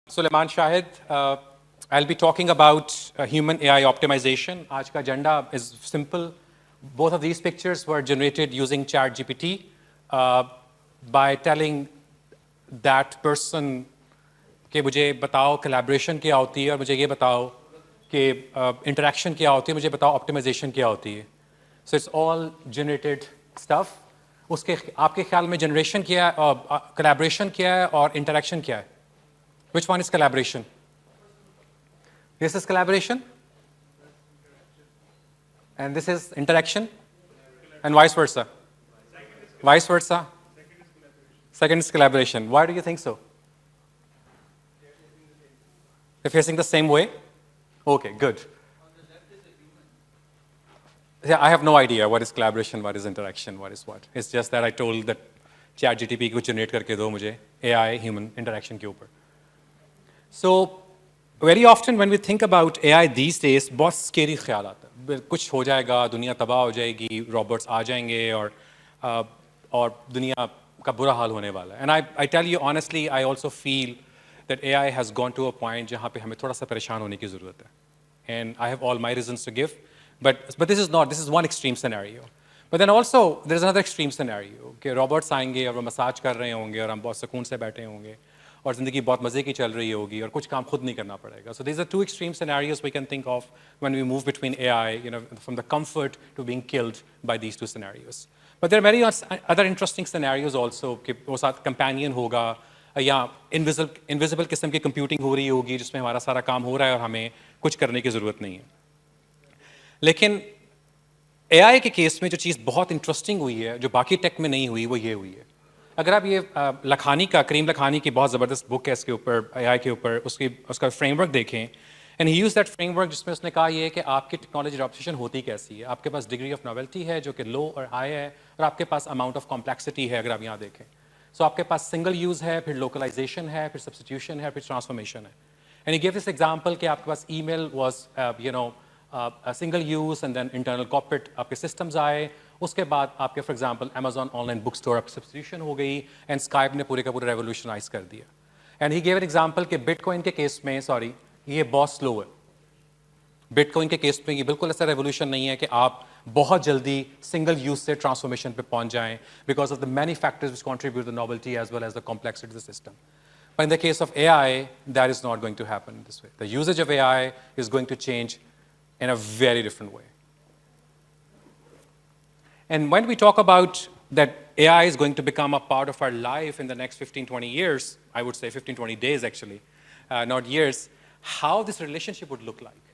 Suleiman Shahid. I'll be talking about human AI optimization. आज का agenda is simple. Both of these pictures were generated using ChatGPT by telling that person कि मुझे बताओ collaboration क्या होती है और मुझे ये बताओ कि interaction क्या होती है, मुझे बताओ optimization क्या होती है. So it's all generated stuff. उसके आपके ख्याल में generation क्या है, collaboration क्या है और interaction क्या है? Which one is collaboration? This is collaboration. And this is interaction. And vice versa. Vice versa. Second is collaboration. Why do you think so? They're facing the same way? Okay, good. Yeah, I have no idea what is collaboration, what is interaction, what is what. It's just that I told that ChatGPT को generate करके दो मुझे AI human interaction के ऊपर. So very often when we think about AI these days, बहुत scary ख्याल आता है. कुछ हो जाएगा, दुनिया तबाह हो जाएगी, robots आ जाएंगे और दुनिया का बुरा हाल होने वाला है. And I tell you honestly, I also feel that AI has gone to a point जहाँ पे हमें थोड़ा सा परेशान होने की ज़रूरत है. And I have all my reasons to give, but this is one extreme scenario. But then also there is another extreme scenario कि robots आएंगे और वो मसाज कर रहे होंगे और हम बहुत सुकून से बैठे होंगे और ज़िंदगी बहुत मज़े की चल रही होगी और कुछ काम खुद नहीं करना पड़ेगा. So these are two extreme scenarios we can think of when we move between AI, from the comfort to being killed by these two scenarios. But there are many other interesting scenarios also कि वो साथ companion होगा या invisible किस्म की computing हो रही होगी जिसमें हमारा सारा काम हो रहा है और हमें कुछ करने की ज़रूरत नहीं है. लेकिन AI के केस में जो चीज़ बहुत इंटरेस्टिंग हुई है, जो बाकी टेक में नहीं हुई, वो ये हुई है. अगर आप ये लखानी का करीम लखानी की बहुत ज़बरदस्त बुक है इसके ऊपर AI के ऊपर उसका फ्रेमवर्क देखें and he use that framework जिसमें उसने कहा ये है कि आपकी टेक्नोलॉजी एडॉप्शन होती कैसी है. आपके पास डिग्री ऑफ नॉवेल्टी है जो कि लो और हाई है और आपके पास अमाउंट ऑफ कॉम्प्लेक्सिटी है अगर आप यहाँ देखें. सो आपके पास सिंगल यूज़ है, फिर लोकलाइजेशन है, फिर सब्सटीट्यूशन है, फिर ट्रांसफॉर्मेशन है. And he give this example कि आपके पास email was single use and then internal corporate आपके सिस्टम्स आए. उसके बाद आपके for example Amazon online book store आपकी सब्सटीट्यूशन हो गई एंड स्काइप ने पूरे का पूरा रेवोल्यूशनाइज कर दिया. And he give an example कि बिटकॉइन के केस में ये बहुत स्लो है. बिटकॉइन के केस में ये बिल्कुल ऐसा रेवोल्यूशन नहीं है कि आप बहुत जल्दी सिंगल यूज से ट्रांसफॉर्मेशन पे पहुंच जाएं because of the many factors which contribute the novelty as well as the complexity of the system. But in the case of AI, that is not going to happen this way. The usage of AI is going to change in a very different way. And when we talk about that AI is going to become a part of our life in the next 15-20 years, I would say 15-20 days actually, not years, how this relationship would look like.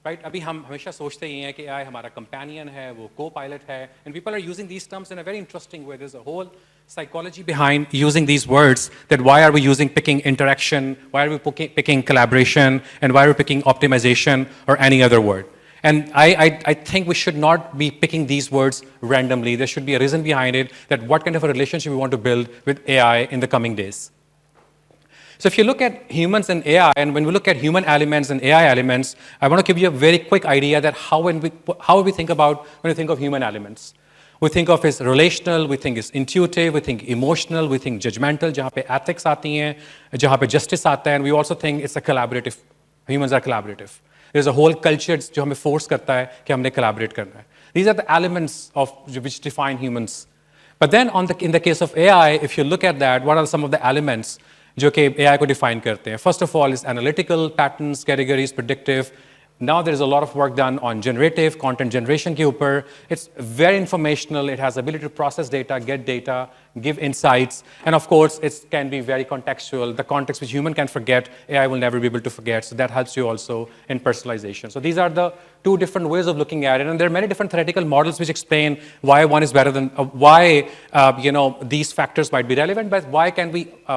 Right? अभी हम हमेशा सोचते ही हैं कि AI हमारा companion है, वो co-pilot है, and people are using these terms in a very interesting way. There's a whole psychology behind using these words, that why are we picking interaction, why are we picking collaboration, and why are we picking optimization or any other word. And I think we should not be picking these words randomly. There should be a reason behind it, that what kind of a relationship we want to build with AI in the coming days. So if you look at humans and AI, and when we look at human elements and AI elements, I want to give you a very quick idea that how we think about when we think of human elements. We think of as relational, we think as intuitive, we think emotional, we think judgmental, जहाँ पे ethics आती हैं, जहाँ पे justice आता है, and we also think it's a collaborative. Humans are collaborative. There's a whole culture जो हमें force करता है कि हमने collaborate करना है. These are the elements of which define humans. But then in the case of AI, if you look at that, what are some of the elements जो कि AI को define करते हैं? First of all is analytical, patterns, categories, predictive. Now there is a lot of work done on generative, content generation के ऊपर. It's very informational. It has ability to process data, get data, give insights, and of course it can be very contextual. The context which human can forget, AI will never be able to forget. So that helps you also in personalization. So these are the two different ways of looking at it, and there are many different theoretical models which explain why one is better than why these factors might be relevant, but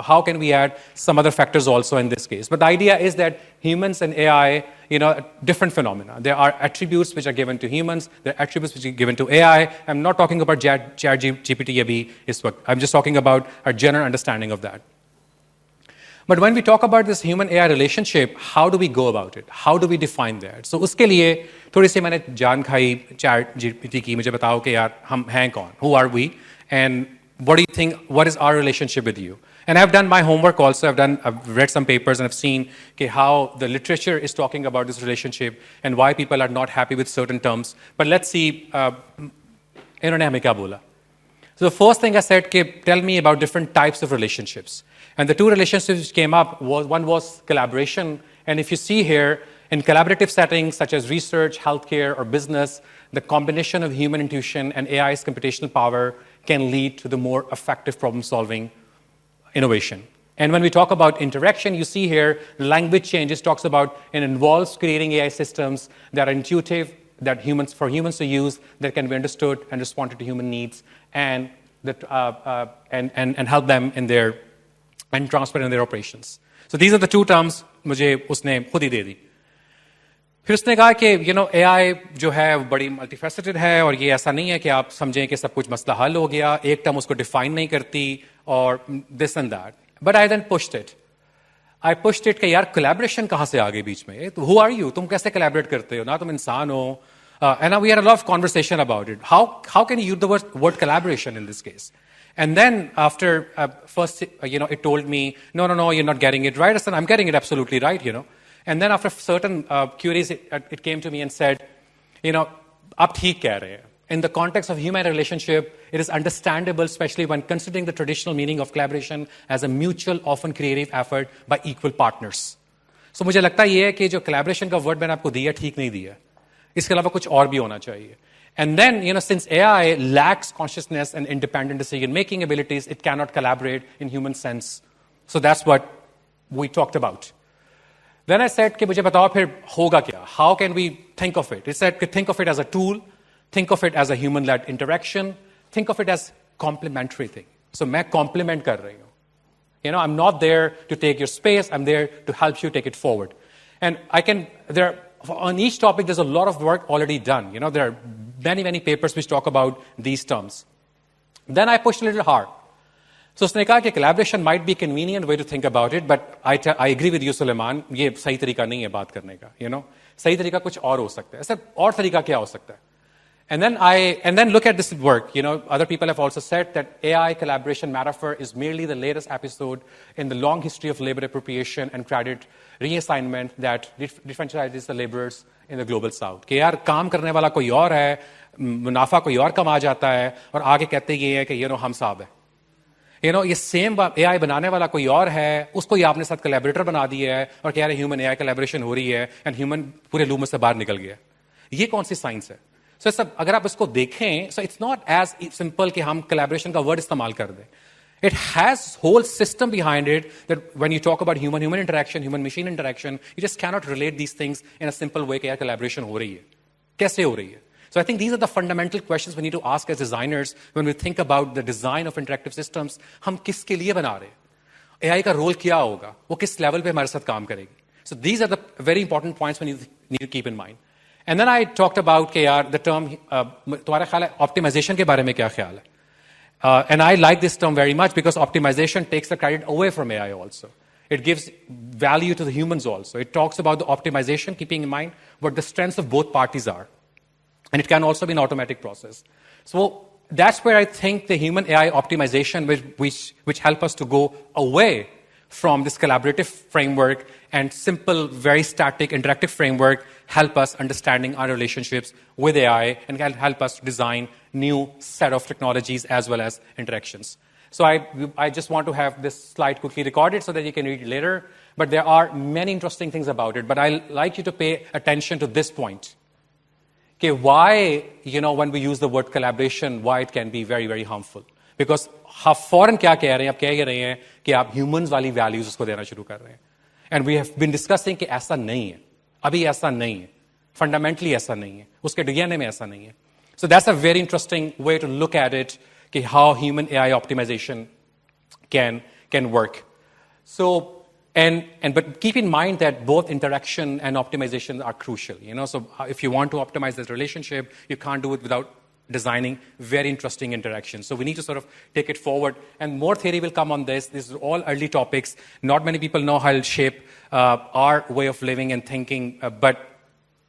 how can we add some other factors also in this case. But the idea is that humans and AI, different phenomena. There are attributes which are given to humans, there are attributes which are given to AI. I'm not talking about ChatGPT abhi is what I'm just talking about our general understanding of that. But when we talk about this human-AI relationship, how do we go about it? How do we define that? So उसके लिए थोड़ी सी मैंने जान खाई ChatGPT की, मुझे बताओ कि यार हम हैं कौन? Who are we? And what do you think, what is our relationship with you? And I've done my homework also. I've read some papers and I've seen how the literature is talking about this relationship and why people are not happy with certain terms. But let's see, इन्होंने हमें क्या बोला. So the first thing I said, tell me about different types of relationships. And the two relationships which came up, one was collaboration. And if you see here, in collaborative settings such as research, healthcare, or business, the combination of human intuition and AI's computational power can lead to the more effective problem-solving innovation. And when we talk about interaction, you see here, language changes talks about and involves creating AI systems that are intuitive, that for humans to use, that can be understood and responded to human needs, and help them in their and transfer in their operations. So these are the two terms मुझे उसने खुद ही दे दी. फिर उसने कहा कि AI जो है बड़ी मल्टीफेसेटेड है और ये ऐसा नहीं है कि आप समझें कि सब कुछ मसला हल हो गया, एक टर्म उसको डिफाइन नहीं करती और this and that. But I then pushed it कि यार कोलैबोरेशन कहाँ से आ गई बीच में? Who are you? तुम कैसे कोलैबोरेट करते हो? ना तुम इंसान हो. And we had a lot of conversation about it. How can you use the word collaboration in this case? And then after first, it told me, no, you're not getting it right. I said, I'm getting it absolutely right, And then after certain queries, it came to me and said, आप ठीक कह रहे हैं. In the context of human relationship, it is understandable, especially when considering the traditional meaning of collaboration as a mutual, often creative effort by equal partners. So मुझे लगता ये है कि जो collaboration का word मैंने आपको दिया ठीक नहीं दिया. इसके अलावा कुछ और भी होना चाहिए. And then, since AI lacks consciousness and independent decision-making abilities, it cannot collaborate in human sense. So that's what we talked about. Then I said, कि मुझे बताओ फिर होगा क्या? How can we think of it? It said, think of it as a tool, think of it as a human-led interaction, think of it as complementary thing. So मैं complement कर रही हूँ. I'm not there to take your space, I'm there to help you take it forward. And on each topic, there's a lot of work already done. There are many papers which talk about these terms. Then I pushed a little hard. So उसने कहा कि collaboration might be a convenient way to think about it, but I agree with you, Suleiman. ये सही तरीका नहीं है बात करने का. सही तरीका कुछ और हो सकता है. सर और तरीका क्या हो सकता है? And then look at this work. Other people have also said that AI collaboration metaphor is merely the latest episode in the long history of labor appropriation and credit reassignment that differentiates the laborers in the global south. कि यार काम करने वाला कोई और है, मुनाफा कोई और कमा जाता है और आगे कहते ये है कि हम साहब है. ये सेम AI बनाने वाला कोई और है, उसको ही आपने साथ कोलैबोरेटर बना दिया है और कह रहे ह्यूमन AI कोलैबोरेशन हो रही है एंड ह्यूमन पूरे लूप में से बाहर निकल गया. ये कौन सी साइंस है? So अगर आप इसको देखें, so it's not as simple कि हम collaboration का word इस्तेमाल कर दें. It has whole system behind it that when you talk about human interaction, human machine interaction, you just cannot relate these things in a simple way कि यार collaboration हो रही है. कैसे हो रही है? So I think these are the fundamental questions we need to ask as designers when we think about the design of interactive systems. हम किसके लिए बना रहे हैं? AI का role क्या होगा? वो किस level पे हमारे साथ काम करेगी? So these are the very important points we need to keep in mind. And then I talked about कि यार the term तुम्हारा ख्याल है optimization के बारे में क्या ख्याल है? And I like this term very much because optimization takes the credit away from AI also. It gives value to the humans also. It talks about the optimization, keeping in mind what the strengths of both parties are. And it can also be an automatic process. So that's where I think the human AI optimization, which help us to go away from this collaborative framework and simple, very static, interactive framework, help us understanding our relationships with AI and can help us design new set of technologies as well as interactions. So I just want to have this slide quickly recorded so that you can read it later. But there are many interesting things about it. But I'd like you to pay attention to this point. Okay, why, when we use the word collaboration, why it can be very, very harmful. Because आप फौरन क्या कह रहे हैं? आप कह रहे हैं कि आप humans वाली values उसको देना शुरू कर रहे हैं. And we have been discussing कि ऐसा नहीं है. अभी ऐसा नहीं है. Fundamentally ऐसा नहीं है. उसके DNA में ऐसा नहीं है. So that's a very interesting way to look at it, कि how human AI optimization can work. So, but keep in mind that both interaction and optimization are crucial. So if you want to optimize this relationship, you can't do it without designing very interesting interactions. So we need to sort of take it forward. And more theory will come on this. These are all early topics. Not many people know how it'll shape our way of living and thinking. But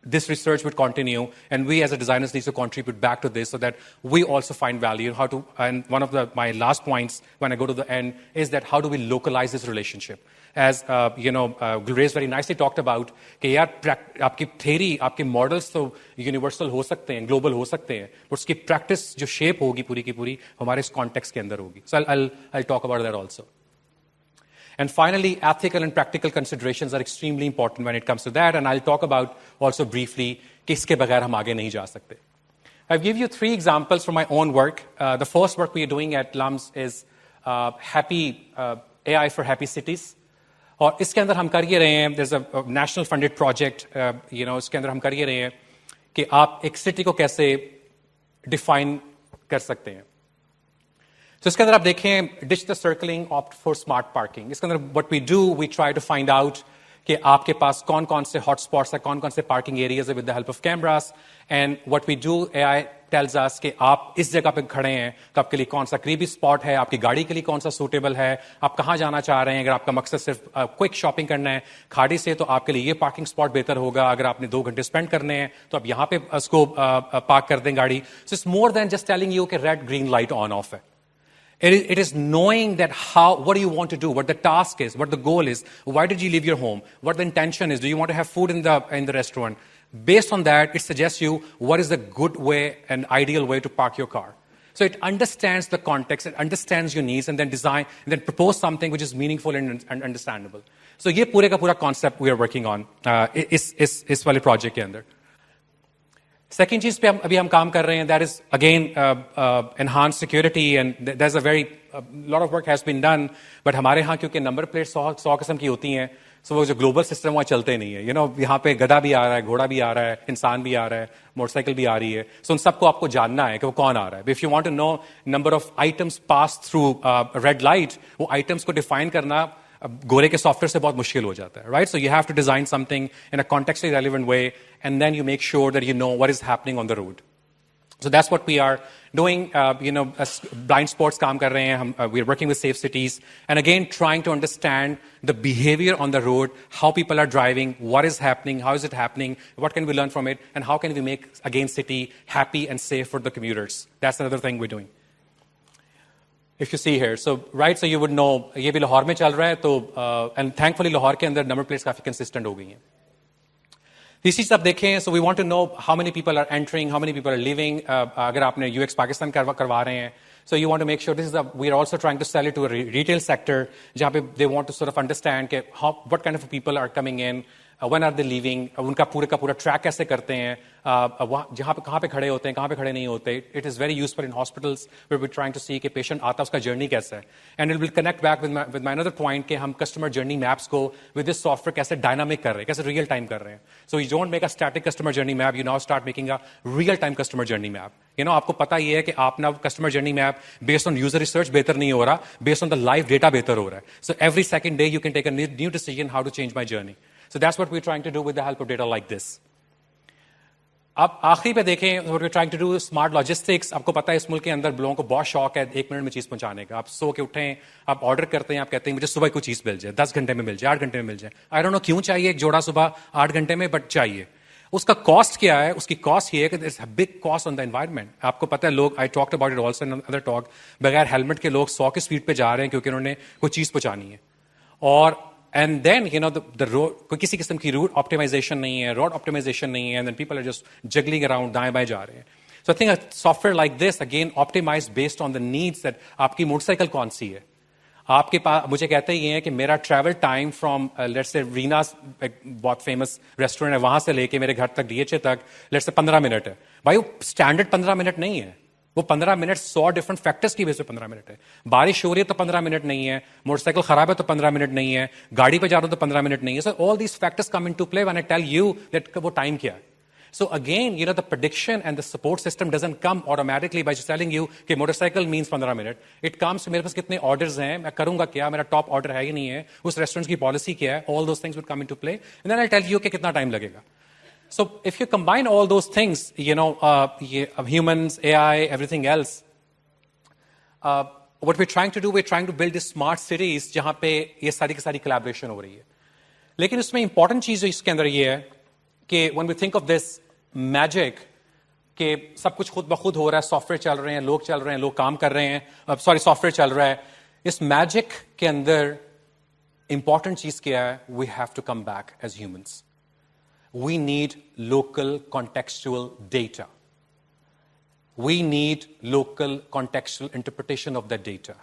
this research would continue, and we as a designers need to contribute back to this so that we also find value. And one of my last points when I go to the end is that how do we localize this relationship? As Gulrez very nicely talked about, कि यार आपकी theory, आपके models तो universal हो सकते हैं, global हो सकते हैं, but उसकी practice जो shape होगी पूरी की पूरी हमारे इस context के अंदर होगी. So I'll talk about that also. And finally, ethical and practical considerations are extremely important when it comes to that, and I'll talk about also briefly कि इसके बगैर हम आगे नहीं जा सकते. I'll give you 3 examples from my own work. The first work we are doing at LUMS is AI for Happy Cities. और इसके अंदर हम कर ये रहे हैं, there's a national funded project, इसके अंदर हम कर ये रहे हैं कि आप एक सिटी को कैसे डिफाइन कर सकते हैं. तो इसके अंदर आप देखें digital circling, opt for smart parking. इसके अंदर what we do, we try to find out कि आपके पास कौन कौन से हॉटस्पॉट्स है, कौन कौन से पार्किंग एरियाज है with the help of cameras. And what we do, AI tells us कि आप इस जगह पे खड़े हैं तो आपके लिए कौन सा करीबी स्पॉट है, आपकी गाड़ी के लिए कौन सा सूटेबल है, आप कहाँ जाना चाह रहे हैं. अगर आपका मकसद सिर्फ क्विक शॉपिंग करना है खाड़ी से, तो आपके लिए ये पार्किंग स्पॉट बेहतर होगा. अगर आपने 2 घंटे स्पेंड करने हैं तो आप यहाँ पे उसको पार्क कर दें गाड़ी. So it's more than just telling you कि red green light on off है. It is knowing that what do you want to do, what the task is, what the goal is, why did you leave your home, what the intention is, do you want to have food in the restaurant. Based on that, it suggests you what is the good way and ideal way to park your car. So it understands the context, it understands your needs, and then propose something which is meaningful and understandable. So ये पूरे का पूरा concept we are working on इस वाले project के अंदर. Second चीज पे अभी हम काम कर रहे हैं, that is again enhanced security, and there's a lot of work has been done, but हमारे यहाँ क्योंकि नंबर प्लेट 100 किस्म की होती हैं, so वो जो ग्लोबल सिस्टम वहाँ चलते नहीं है. यहाँ पे गधा भी आ रहा है, घोड़ा भी आ रहा है, इंसान भी आ रहा है, मोटरसाइकिल भी आ रही है. So उन सबको आपको जानना है कि वो कौन आ रहा है. If you want to know number of items passed through red light, वो items को define करना गोरे के सॉफ्टवेयर से बहुत मुश्किल हो जाता है, right? So you have to design something in a contextually relevant way, and then you make sure that you know what is happening on the road. So that's what we are doing. Blind spots काम कर रहे हैं. We are working with Safe Cities, and again trying to understand the behavior on the road, how people are driving, what is happening, how is it happening, what can we learn from it, and how can we make again city happy and safe for the commuters. That's another thing we're doing. If you see here, so you would know ये भी लाहौर में चल रहा है, तो and thankfully Lahore के अंदर number plates काफी consistent हो गई हैं. तीसरी चीज आप देखें, so we want to know how many people are entering, how many people are leaving. अगर आपने UX पाकिस्तान करवा रहे हैं, so you want to make sure we are also trying to sell it to a retail sector, जहाँ पे they want to sort of understand कि what kind of people are coming in, when are they leaving, उनका पूरे का पूरा track कैसे करते हैं, जहाँ पे कहाँ पे खड़े होते हैं, कहाँ पे खड़े नहीं होते. It is very useful in hospitals where we're trying to see कि patient आता है उसका journey कैसा है. And it will connect back with my another point कि हम customer journey maps को with this software कैसे dynamic कर रहे हैं, कैसे real time कर रहे हैं. So you don't make a static customer journey map, you now start making a real time customer journey map. आपको पता ही है कि आप ना customer journey map based on user research बेहतर नहीं हो रहा, based on the live data बेहतर हो रहा है. So every second day you can take a new decision how to change my journey. So that's what we're trying to do with the help of data like this. अब आखिरी पे देखें, what we're trying to do is smart logistics. आपको पता है इस मुल्क के अंदर लोगों को बहुत शौक है 1 मिनट में चीज पहुंचाने का. आप सो के उठें, आप ऑर्डर करते हैं, आप कहते हैं मुझे सुबह कोई चीज मिल जाए, 10 घंटे में मिल जाए, 8 घंटे में मिल जाए. आई डोंट नो क्यों चाहिए एक जोड़ा सुबह 8 घंटे में, बट चाहिए. उसका कॉस्ट क्या है? उसकी कॉस्ट ये है कि there's a big cost on the environment. आपको पता है लोग, I talked about it also in another talk, बगैर हेलमेट के लोग 100 की स्पीड पे जा रहे हैं क्योंकि उन्होंने कोई चीज पहुंचानी है. और and then the road, कोई किसी किस्म की रूट ऑप्टिमाइजेशन नहीं है, रोड ऑप्टिमाइजेशन नहीं है, and then people are just juggling around, दाएं बाएं जा रहे हैं. So I think a software like this again optimized based on the needs that आपकी मोटरसाइकिल कौन सी है. आपके पास मुझे कहते ही हैं कि मेरा travel time from let's say Reena's बहुत फेमस रेस्टोरेंट है वहां से लेके मेरे घर तक डीएचए तक लेट्स से 15 मिनट है. भाई वो स्टैंडर्ड 15 मिनट नहीं है, वो 15 मिनट 100 डिफरेंट फैक्टर्स की वजह से 15 मिनट है. बारिश हो रही है तो 15 मिनट नहीं है, मोटरसाइकिल खराब है तो 15 मिनट नहीं है, गाड़ी पे जा रहा हूं तो 15 मिनट नहीं है. So all these factors come in to play when I tell you that वो टाइम क्या है. So again, the prediction and the support system doesn't come automatically by just telling you कि motorcycle means 15 minute. It comes मेरे पास कितने orders हैं, मैं करूंगा क्या, मेरा top order है या नहीं है, उस restaurant की policy क्या है, all those things would come into play, and then I'll tell you कि कितना time लगेगा. So if you combine all those things, humans, AI, everything else, what we're trying to do, we're trying to build these smart cities जहाँ पे ये सारी की सारी collaboration हो रही है. लेकिन उसमें important चीज जो इसके अंदर ये है कि when we think of this magic कि सब कुछ खुद ब खुद हो रहा है, सॉफ्टवेयर चल रहे हैं, लोग चल रहे हैं, लोग काम कर रहे हैं, सॉफ्टवेयर चल रहा है, इस मैजिक के अंदर इंपॉर्टेंट चीज क्या है? We have to come back as humans. We need local contextual data. We need local contextual interpretation of that data.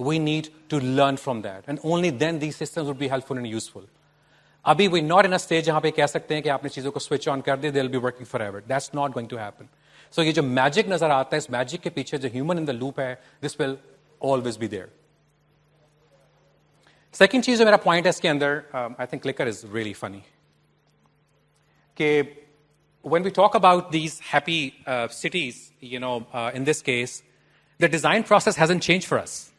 We need to learn from that. And only then these systems would be helpful and useful. Abhi we're not in a stage जहाँ पे कह सकते हैं कि आपने चीजों को switch on कर दिया, they'll be working forever. That's not going to happen. So ये जो magic नजर आता है, इस magic के पीछे जो human in the loop है, this will always be there. Second चीज जो मेरा point है इसके अंदर, I think clicker is really funny. कि when we talk about these happy cities, in this case, the design process hasn't changed for us.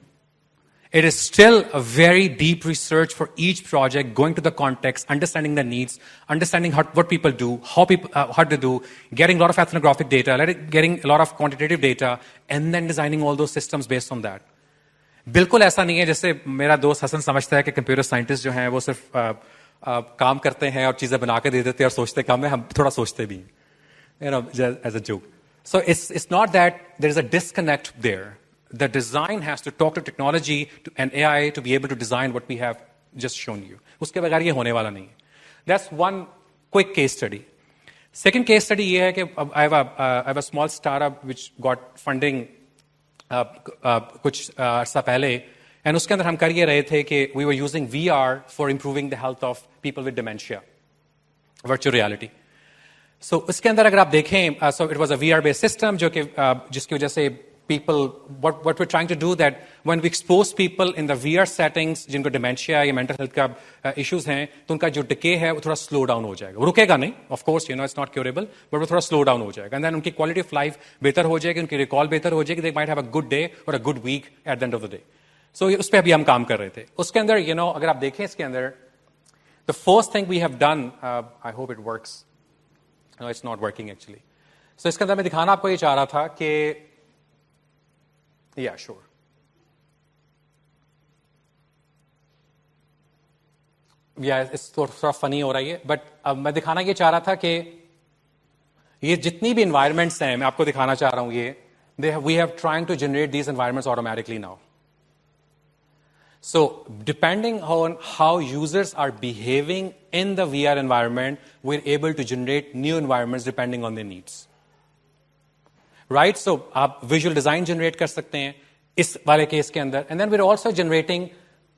It is still a very deep research for each project, going to the context, understanding the needs, understanding what people do, how to do, getting a lot of ethnographic data, getting a lot of quantitative data, and then designing all those systems based on that. बिल्कुल ऐसा नहीं है जैसे मेरा दोस्त हसन समझता है कि कंप्यूटर साइंटिस्ट जो हैं वो सिर्फ काम करते हैं और चीजें बना के दे देते हैं और सोचते कम है, हम थोड़ा सोचते भी हैं, as a joke. So it's not that there is a disconnect there. The design has to talk to technology and AI to be able to design what we have just shown you. उसके बगैर ये होने वाला नहीं है. That's one quick case study. Second case study ये है कि I have a small startup which got funding कुछ अर्सा पहले, and उसके अंदर हम कर ये रहे थे कि we were using VR for improving the health of people with dementia, virtual reality. So उसके अंदर अगर आप देखें, so it was a VR based system जो कि जिसकी वजह से people, what we're trying to do that when we expose people in the VR settings जिनको dementia या mental health का issues हैं, तो उनका जो decay है वो थोड़ा slow down हो जाएगा. वो रुकेगा नहीं, of course, it's not curable, but वो थोड़ा slow down हो जाएगा. And then उनकी quality of life बेहतर हो जाएगी, उनकी recall बेहतर हो जाएगी, they might have a good day or a good week at the end of the day. So उस पर अभी हम काम कर रहे थे. उसके अंदर, अगर आप देखें इसके अंदर, the first thing we have done, I hope it works. No, it's not working actually. So इसके अंदर मैं दिखाना आपको ये चाह रहा था कि yeah, sure. Yeah, it's थोड़ा funny हो रहा है, but मैं दिखाना ये चाह रहा था कि ये जितनी भी environments हैं, मैं आपको दिखाना चाह रहा हूँ ये, we have trying to generate these environments automatically now. So depending on how users are behaving in the VR environment, we're able to generate new environments depending on their needs. Right? So आप visual design generate कर सकते हैं इस वाले case के अंदर, and then we're also generating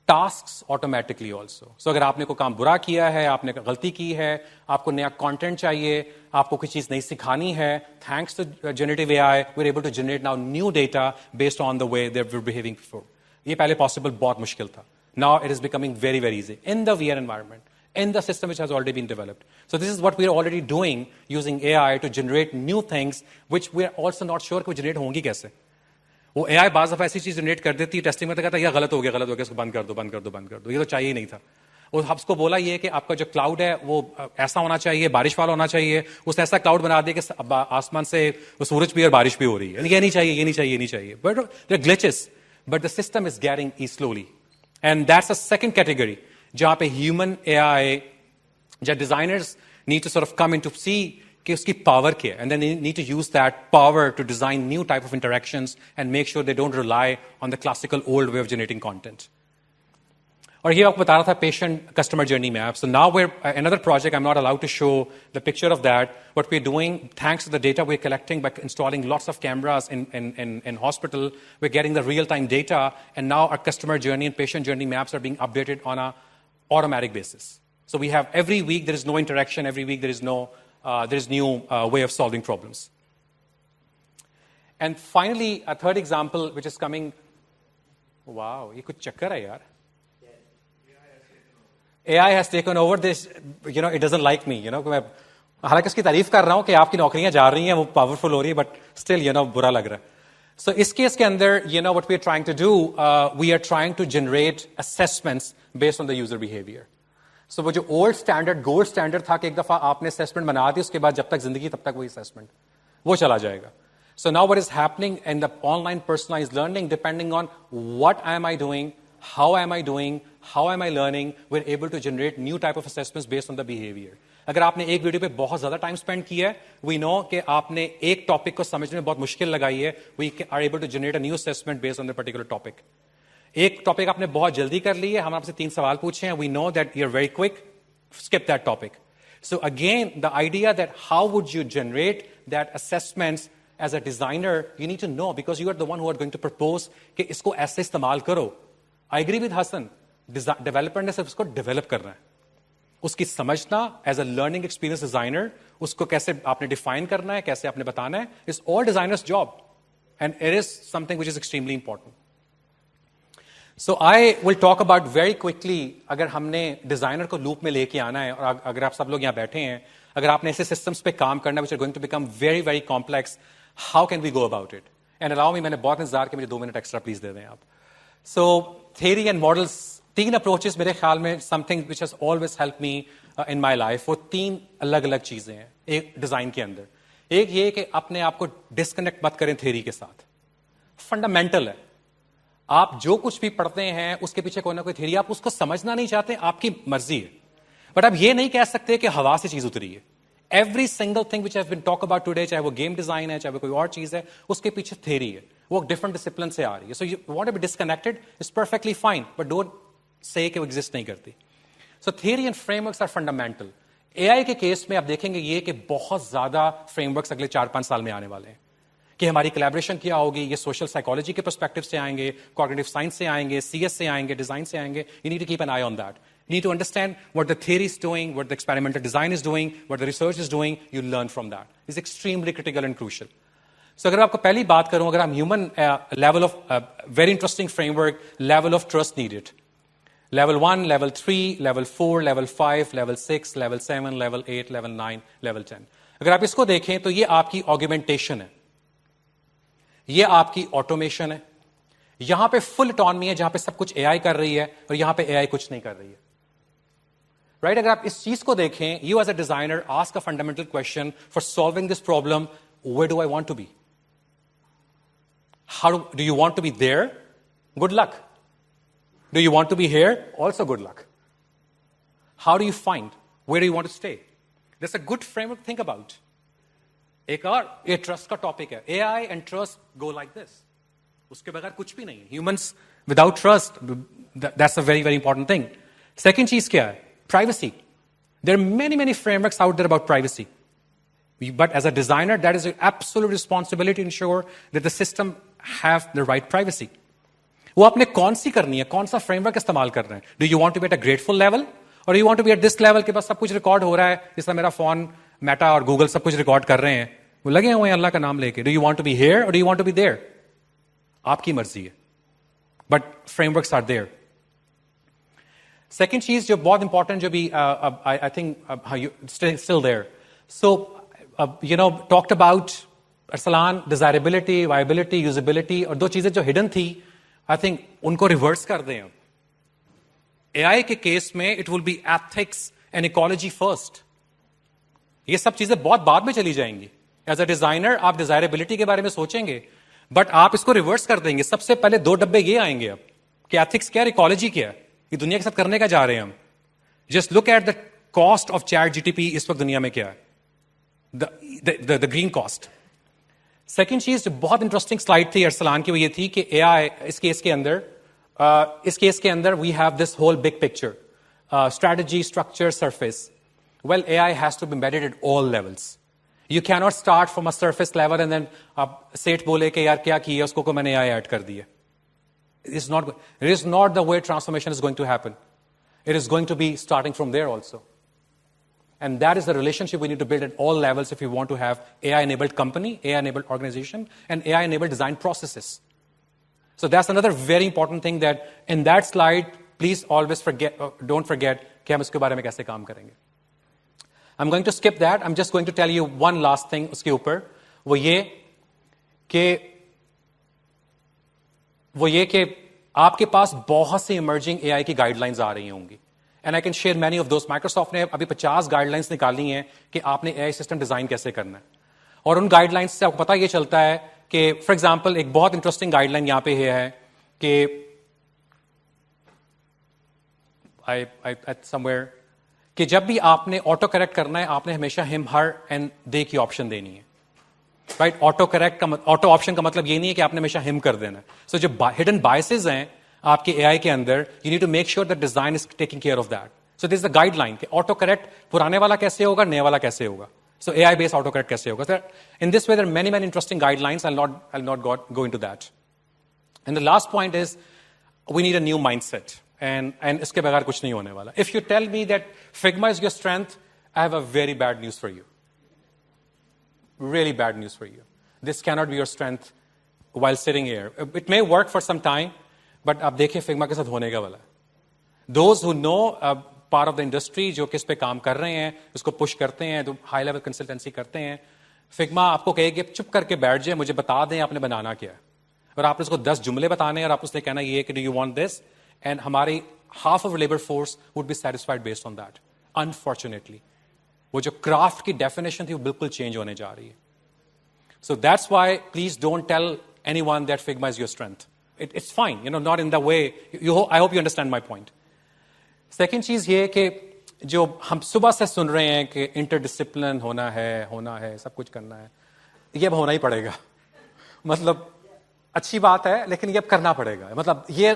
tasks automatically also. So अगर आपने कोई काम बुरा किया है, आपने गलती की है, आपको नया content चाहिए, आपको कोई चीज नई सिखानी है, thanks to generative AI, we're able to generate now new data based on the way they were behaving before. ये पहले possible बहुत मुश्किल था. Now it is becoming very, very easy in the VR environment, in the system which has already been developed. So this is what we are already doing using AI to generate new things which we are also not sure कि generate होंगी कैसे. वो AI बाज़ दफ़ा ऐसी चीज generate कर देती है, टेस्टिंग में तो कहता है यह गलत हो गया, इसको बंद कर दो, ये तो चाहिए ही नहीं था. और हमको बोला ये कि आपका जो क्लाउड है वो ऐसा होना चाहिए, बारिश वाला होना चाहिए, उसने ऐसा क्लाउड बना दिया कि आसमान से सूरज भी और बारिश भी हो रही है. ये नहीं चाहिए. But there are glitches, but the system is getting slowly. And that's a second category, जहाँ पे human AI, जहाँ designers need to sort of come in to see कि उसकी power क्या है, and then they need to use that power to design new type of interactions and make sure they don't rely on the classical old way of generating content. और ये आपको बता रहा था patient customer journey map. So now we're another project. I'm not allowed to show the picture of that. What we're doing, thanks to the data we're collecting by installing lots of cameras in hospital, we're getting the real-time data, and now our customer journey and patient journey maps are being updated on a automatic basis. So we have every week there is no interaction. Every week there is new way of solving problems. And finally, a third example which is coming. Wow, ये कुछ चक्कर है यार. AI has taken over this, it doesn't like me, मैं हालांकि इसकी तारीफ कर रहा हूं कि आपकी नौकरियां जा रही हैं, वो पावरफुल हो रही है, but still, बुरा लग रहा है. So इस केस के अंदर, what we are trying to do, we are trying to generate assessments based on the user behavior. So वो जो old standard, gold standard था कि एक दफा आपने assessment बना दी, उसके बाद जब तक जिंदगी तब तक वही assessment, वो चला जाएगा. So now what is happening in the online personalized learning, depending on what am I doing, how am I doing, how am I learning, we're able to generate new type of assessments based on the behavior. अगर आपने एक video पे बहुत ज्यादा time spend किया है, we know कि आपने एक टॉपिक को समझने में बहुत मुश्किल लगाई है, we are able to generate a new assessment based on the particular topic. एक टॉपिक आपने बहुत जल्दी कर ली है, हम आपसे 3 सवाल पूछे हैं, we know that you are very quick, skip that topic. So again, the idea that how would you generate that assessments as a designer, you need to know because you are the one who are going to propose कि इसको ऐसे इस्तेमाल करो. I agree with Hassan. Developer ने सिर्फ उसको develop करना है. उसकी समझना as a learning experience designer, उसको कैसे आपने define करना है, कैसे आपने बताना है, is all designer's job. And it is something which is extremely important. So I will talk about very quickly, अगर हमने डिजाइनर को लूप में लेके आना है और अगर आप सब लोग यहाँ बैठे हैं, अगर आपने ऐसे सिस्टम्स पे काम करना है which are going to become very very complex, how can we go about it? And allow me, मैंने बहुत इंतजार किया, मुझे 2 मिनट एक्स्ट्रा प्लीज दे दें आप. So theory and models, 3 approaches मेरे ख्याल में something which has always helped me in my life. वो 3 अलग अलग चीजें हैं एक डिजाइन के अंदर. एक ये कि अपने आप को डिस्कनेक्ट मत करें थ्योरी के साथ, फंडामेंटल है. आप जो कुछ भी पढ़ते हैं उसके पीछे कोई ना कोई थ्योरी, आप उसको समझना नहीं चाहते, आपकी मर्जी है, बट आप ये नहीं कह सकते कि हवा से चीज उतरी है. Every single thing which has been talk about today, चाहे वो गेम डिजाइन है, चाहे वो कोई और चीज है, उसके पीछे थ्योरी है, वो डिफरेंट डिसिप्लिन से आ रही है. So you want to be disconnected is perfectly fine, but don't say कि वो एग्जिस्ट नहीं करती. So theory and frameworks are fundamental. AI के केस में आप देखेंगे ये कि बहुत ज्यादा फ्रेमवर्क्स अगले 4-5 साल में आने वाले हैं कि हमारी कोलैबोरेशन क्या होगी. ये सोशल साइकोलॉजी के पर्सपेक्टिव से आएंगे, कॉग्निटिव साइंस से आएंगे, सीएस से आएंगे, डिजाइन से आएंगे. You need to keep an eye on that. You need to understand what the theory is doing, what the experimental design is doing, what the research is doing. You learn from that. It's extremely critical and crucial. So अगर आपको पहली बात करूं, अगर हम human level of very interesting framework, level of trust needed. Level 1, level 3, level 4, level 5, level 6, level 7, level 8, level 9, level 10. अगर आप इसको देखें तो ये आपकी augmentation है, ये आपकी ऑटोमेशन है. यहां पे फुल ऑटोनॉमी है जहां पे सब कुछ एआई कर रही है और यहां पे एआई कुछ नहीं कर रही है. राइट अगर आप इस चीज को देखें, you as a designer ask a fundamental question for solving this problem, where do I want to be, how do you want to be there, good luck. Do you want to be here, also good luck. How do you find where do you want to stay, that's a good framework think about. एक और ये trust का topic है. AI and trust go like this, उसके बगैर कुछ भी नहीं है. Humans without trust, that's a very very important thing. Second चीज क्या है, privacy. There are many many frameworks out there about privacy, but as a designer that is absolute responsibility to ensure that the system have the right privacy. वो आपने कौन सी करनी है, कौन सा फ्रेमवर्क इस्तेमाल कर रहे हैं. Do you want to be at a grateful level और you want to be at this level के पास सब कुछ रिकॉर्ड हो रहा है, जिसमें मेरा फोन, मेटा और गूगल सब कुछ रिकॉर्ड कर रहे हैं, वो लगे हुए हैं अल्लाह का नाम लेके. Do you want to be here और do you want to be there, आपकी मर्जी है, but frameworks are there. Second चीज जो बहुत इंपॉर्टेंट, जो भी I think still there. So you know talked about Arsalan, desirability, viability, usability, और 2 चीजें जो हिडन थी, आई थिंक उनको रिवर्स कर दें. एआई के केस में it will be ethics and ecology first. ये सब चीजें बहुत बाद में चली जाएंगी. एज अ डिजाइनर आप डिजायरेबिलिटी के बारे में सोचेंगे, बट आप इसको रिवर्स कर देंगे. सबसे पहले 2 डब्बे ये आएंगे अब कि एथिक्स क्या है, इकोलॉजी क्या है, ये दुनिया के साथ करने का जा रहे हैं हम. Just look at the cost of chat GTP इस वक्त दुनिया में क्या है, द ग्रीन कॉस्ट. सेकेंड चीज जो बहुत इंटरेस्टिंग स्लाइड थी अरसलान की, वो ये थी कि एआई इस केस के अंदर we have this whole big picture, strategy, structure, surface. Well, AI has to be embedded at all levels. You cannot start from a surface level and then सेठ बोले कि यार क्या किया उसको को मैंने AI ऐड कर दिया. It is not the way transformation is going to happen. It is going to be starting from there also. And that is the relationship we need to build at all levels if we want to have AI-enabled company, AI-enabled organization, and AI-enabled design processes. So that's another very important thing that in that slide, please always don't forget कि हम इसके बारे में कैसे काम करेंगे. I'm going to skip that. I'm just going to tell you one last thing उसके ऊपर, वो ये कि आपके पास बहुत सी इमर्जिंग एआई की गाइडलाइंस आ रही होंगी. And I can share many of those. Microsoft ने अभी 50 गाइडलाइंस निकाली हैं कि आपने एआई सिस्टम डिजाइन कैसे करना है. और उन गाइडलाइंस से आपको पता ये चलता है कि फॉर एग्जाम्पल एक बहुत इंटरेस्टिंग गाइडलाइन यहां पे है कि समवेयर कि जब भी आपने ऑटो करेक्ट करना है आपने हमेशा हिम हर एंड दे की ऑप्शन देनी है, राइट? ऑटो ऑप्शन का मतलब ये नहीं है कि आपने हमेशा हिम कर देना है. सो जो हिडन बायसेस हैं आपके एआई के अंदर, you need to make sure that design is taking care of that. So this is the guideline कि ऑटो करेक्ट पुराने वाला कैसे होगा, नए वाला कैसे होगा. So AI based autocorrect कैसे होगा? So in this way there are many interesting guidelines. I'll not go into that. And the last point is we need a new mindset, and इसके बगैर कुछ नहीं होने वाला. If you tell me that Figma is your strength, I have a very bad news for you. Really bad news for you. This cannot be your strength while sitting here. It may work for some time, but आप देखिए Figma के साथ होने का वाला. Those who know part of the industry जो कि इस पे काम कर रहे हैं, उसको पुश करते हैं, तो हाई लेवल कंसल्टेंसी करते हैं, फिग्मा आपको कहेगी अब चुप करके बैठ जाए, मुझे बता दें आपने बनाना क्या है, और आपने उसको 10 जुमले बताने हैं और आप उसने कहना ये कि do you want this, and हमारी half of labour force would be satisfied based on that. Unfortunately वो जो क्राफ्ट की डेफिनेशन थी वो बिल्कुल चेंज होने जा रही है. So that's why please don't tell anyone that Figma is your strength. It's fine, you know, not in the way. I hope you understand my point. Second चीज ये कि जो हम सुबह से सुन रहे हैं कि इंटरडिसिप्लिन होना है, सब कुछ करना है, ये अब होना ही पड़ेगा. मतलब अच्छी बात है लेकिन ये अब करना पड़ेगा. मतलब ये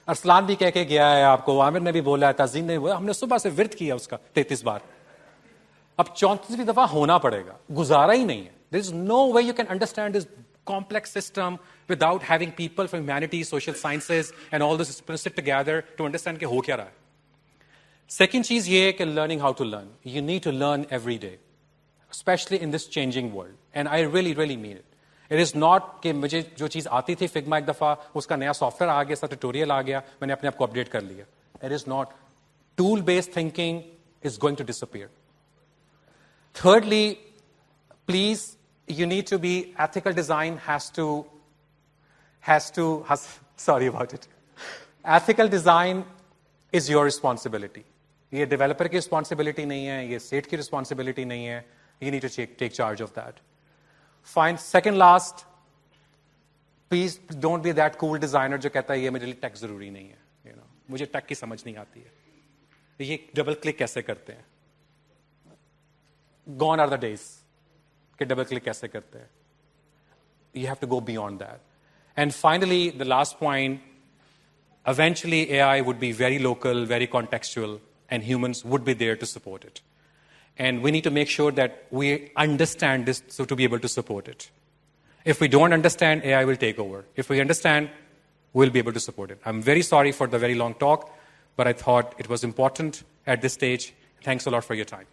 अरसलान भी कह के गया है आपको, आमिर ने भी बोला है, तजीन ने भी बोला, हमने सुबह से विर्द किया उसका 33 बार. अब 34वीं दफा होना पड़ेगा, गुजारा ही नहीं है. There is no way you can understand this complex system without having people from humanities, social sciences and all this sit together to understand कि हो क्या रहा है. Second चीज ये है कि learning how to learn. You need to learn every day, especially in this changing world. And I really mean it. It is not कि मुझे जो चीज आती थी फिग्मा एक दफा उसका नया सॉफ्टवेयर आ गया, सा ट्यूटोरियल आ गया, मैंने अपने आप को अपडेट कर लिया. It is not. Tool based thinking is going to disappear. Thirdly, please, you need to be ethical design has to sorry about it. Ethical design is your responsibility. ये डेवलपर की responsibility नहीं है, ये set की responsibility नहीं है. You need to take charge of that. Fine. Second last, please don't be that cool designer जो कहता है ये मेरे लिए टेक जरूरी नहीं है. यू नो, मुझे टेक की समझ नहीं आती है, ये डबल क्लिक कैसे करते हैं. गॉन आर द डेज कि डबल क्लिक कैसे करते हैं. You have to go beyond that. And finally the last point, eventually AI would be very local, very contextual, and humans would be there to support it. And we need to make sure that we understand this so to be able to support it. If we don't understand, AI will take over. If we understand, we'll be able to support it. I'm very sorry for the very long talk, but I thought it was important at this stage. Thanks a lot for your time.